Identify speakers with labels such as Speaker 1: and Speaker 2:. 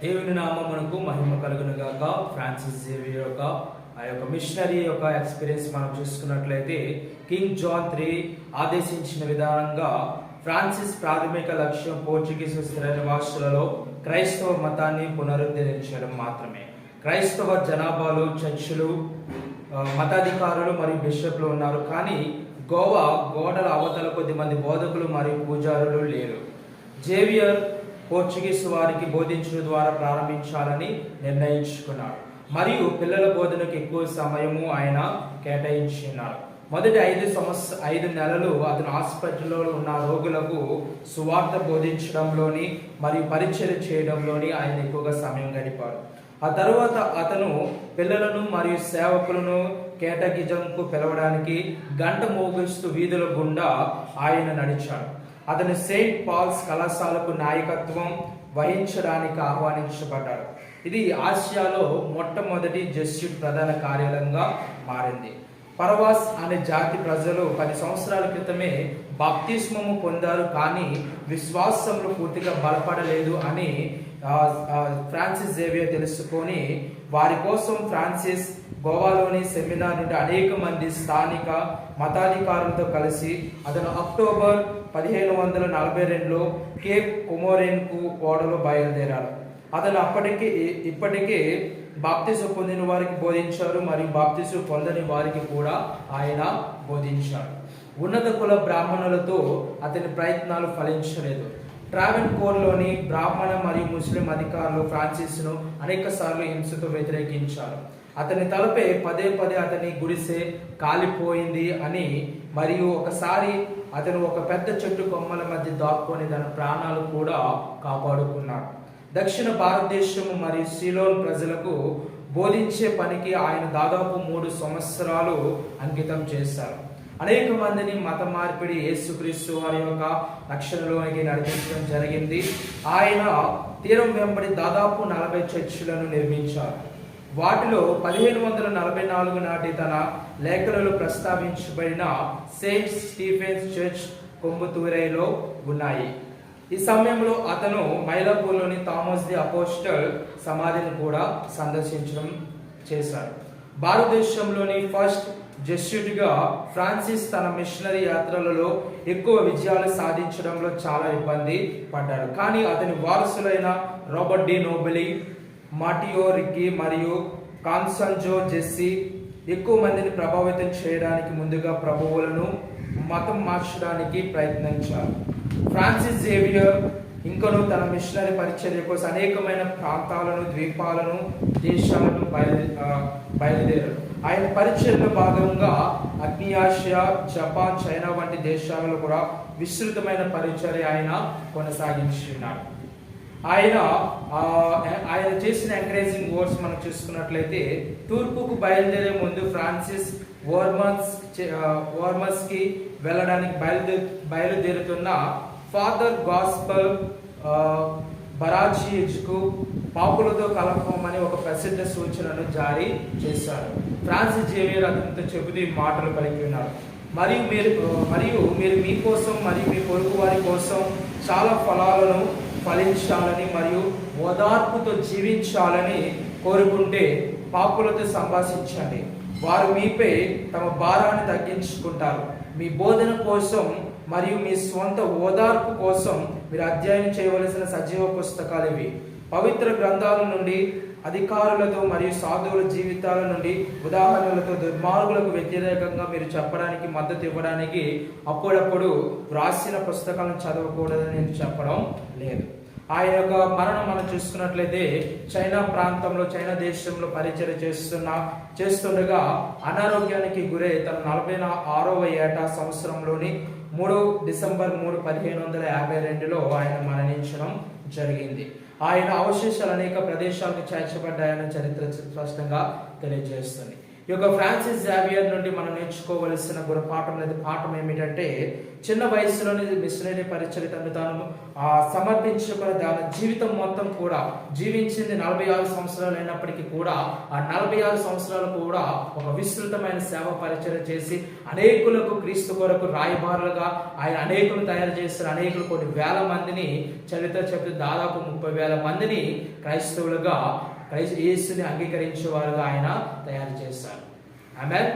Speaker 1: దేవుని నామమునకు మహిమ కలుగును గాక. ఫ్రాన్సిస్ జేవియర్ యొక్క ఆ యొక్క మిషనరీ యొక్క ఎక్స్పీరియన్స్ మనం చూసుకున్నట్లయితే కింగ్ జాన్ III ఆదేశించిన విధానంగా ఫ్రాన్సిస్ ప్రాథమిక లక్ష్యం పోర్చుగీస్ స్థిర నివాసులలో క్రైస్తవ మతాన్ని పునరుద్ధరించడం మాత్రమే. క్రైస్తవ జనాభాలో చర్చిలు, మతాధికారులు మరియు బిషప్లు ఉన్నారు, కానీ గోవా గోడల అవతల కొద్దిమంది బోధకులు మరియు పూజారులు లేరు. జేవియర్ పోర్చుగీస్ వారికి బోధించడం ద్వారా ప్రారంభించాలని నిర్ణయించుకున్నాడు మరియు పిల్లల బోధనకు ఎక్కువ సమయము ఆయన కేటాయించున్నారు. మొదటి 5 నెలలు అతను హాస్పిటల్లో ఉన్న రోగులకు సువార్త బోధించడంలోని మరియు పరిచయం చేయడంలోని ఆయన ఎక్కువగా సమయం గడిపాడు. ఆ తర్వాత అతను పిల్లలను మరియు సేవకులను కేటగిజంకు పిలవడానికి గంట మోగిస్తూ వీధుల గుండా ఆయన నడిచాడు. అతను సెయింట్ పాల్స్ కళాశాలకు నాయకత్వం వహించడానికి ఆహ్వానించబడ్డాడు. ఇది ఆసియాలో మొట్టమొదటి జెస్యూట్ ప్రధాన కార్యాలయంగా మారింది. పరవాస్ అనే జాతి ప్రజలు 10 సంవత్సరాల క్రితమే బాప్తిస్మము పొందారు, కానీ విశ్వాసంలో పూర్తిగా బలపడలేదు అని ఫ్రాన్సిస్ జేవియర్ తెలుసుకొని వారి కోసం ఫ్రాన్సిస్ గోవాలోని సెమినార్ నుండి అనేక మంది స్థానిక మతాధికారులతో కలిసి అతను అక్టోబర్ 1542లో కేప్ కొమోరెన్కు ఓడలో బయలుదేరాడు. అతను ఇప్పటికే బాప్తిజం పొందిన వారికి బోధించారు మరియు బాప్తిజం పొందని వారికి కూడా ఆయన బోధించాడు. ఉన్నత కుల బ్రాహ్మణులతో అతని ప్రయత్నాలు ఫలించలేదు. ట్రావెన్కోర్లోని బ్రాహ్మణ మరియు ముస్లిం అధికారులు ఫ్రాన్సిస్ను అనేక సార్లు హింసతో వ్యతిరేకించారు. అతని తలపై పదే అతని గుడిసె కాలిపోయింది అని మరియు ఒకసారి అతను ఒక పెద్ద చెట్టు కొమ్మల మధ్య దాక్కొని తన ప్రాణాలు కూడా కాపాడుకున్నాడు. దక్షిణ భారతదేశం మరియు సిలోన్ ప్రజలకు బోధించే పనికి ఆయన దాదాపు 3 సంవత్సరాలు అంకితం చేశారు. అనేక మందిని మత మార్పిడి యేసుక్రీస్తు వారి యొక్క రక్షణలోనికి నడిపించడం జరిగింది. ఆయన తీరం వెంబడి దాదాపు 40 చర్చిలను నిర్మించారు. వాటిలో 1544 నాటి తన లేఖలలో ప్రస్తావించబడిన సెయింట్ స్టీఫెన్స్ చర్చ్ కొంబుతూరైలో ఉన్నాయి. ఈ సమయంలో అతను మైలాపూర్లోని థామస్ ది అపోస్టల్ సమాధిని కూడా సందర్శించడం చేశాడు. భారతదేశంలోని ఫస్ట్ జెస్యూట్గా ఫ్రాన్సిస్ తన మిషనరీ యాత్రలలో ఎక్కువ విజయాలు సాధించడంలో చాలా ఇబ్బంది పడ్డాడు, కానీ అతని వారసులైన రాబర్ట్ డి నోబెలి, మాటియో రిక్కీ మరియు కాన్సంజో జెస్సీ ఎక్కువ మందిని ప్రభావితం చేయడానికి ముందుగా ప్రభువులను మతం మార్చడానికి ప్రయత్నించారు. ఫ్రాన్సిస్ జేవియర్ ఇంకను తన మిషనరీ పరిచర్య కోసం అనేకమైన ప్రాంతాలను, ద్వీపాలను, దేశాలను బయలుదేరారు. ఆయన పరిచర్యలో భాగంగా ఆగ్నేయాసియా, జపాన్, చైనా వంటి దేశాలలో కూడా విస్తృతమైన పరిచర్య ఆయన కొనసాగించున్నారు. ఆయన చేసిన ఎంకరేజింగ్ వర్డ్స్ మనం చూసుకున్నట్లయితే, తూర్పుకు బయలుదేరే ముందు ఫ్రాన్సిస్ వార్మస్ కి వెళ్ళడానికి బయలుదేరుతున్న ఫాదర్ గాస్పల్ బరాచియజ్కు పాపులతో కలపమని ఒక ప్రసిద్ధ సూచనను జారీ చేశారు. ఫ్రాన్సిస్ జేవియర్ అతనితో చెబుతూ మాటలు పలికి ఉన్నారు. మరియు మీరు మీకోసం మరియు మీ పొరుగు వారి కోసం చాలా ఫలాలను ఫలించాలని మరియు ఓదార్పుతో జీవించాలని కోరుకుంటే పాపులతో సంభాషించండి. వారు మీపై తమ భారాన్ని తగ్గించుకుంటారు. మీ బోధన కోసం మరియు మీ స్వంత ఓదార్పు కోసం మీరు అధ్యయనం చేయవలసిన సజీవ పుస్తకాలు ఇవి. పవిత్ర గ్రంథాల నుండి, అధికారులతో మరియు సాధువుల జీవితాల నుండి ఉదాహరణలతో దుర్మార్గులకు వ్యతిరేకంగా మీరు చెప్పడానికి మద్దతు ఇవ్వడానికి అప్పుడప్పుడు వ్రాసిన పుస్తకాలను చదవకూడదని నేను చెప్పడం లేదు. ఆయన యొక్క మరణం మనం చూసుకున్నట్లయితే చైనా దేశంలో పరిచయం చేస్తుండగా అనారోగ్యానికి గురై తన 46వ ఏట సంవత్సరంలోని 3 డిసెంబర్ 1552లో ఆయన మరణించడం జరిగింది. ఆయన అవశేషాలు అనేక ప్రదేశాలకు చేర్చబడ్డాయని చరిత్ర స్పష్టంగా తెలియజేస్తుంది. యొక్క ఫ్రాన్సిస్ జావియర్ నుండి మనం నేర్చుకోవలసిన పాఠం ఏమిటంటే, చిన్న వయసులోనే మిషనరీ పరిచర్యను తాను సమర్పించుకుని దాని జీవితం మొత్తం కూడా జీవించింది 46 సంవత్సరాలు అయినప్పటికీ కూడా ఆ 46 సంవత్సరాలు కూడా ఒక విస్తృతమైన సేవ పరిచర్య చేసి అనేకులకు క్రీస్తు కొరకు రాయబారులుగా ఆయన అనేకులు తయారు చేస్తారు. అనేకులు కొన్ని వేల మందిని చరిత్ర చెప్తే దాదాపు 30,000 మందిని క్రైస్తవులుగా యేసుని అంగీకరించే వారుగా ఆయన తయారు చేస్తారు. ఆమేన్.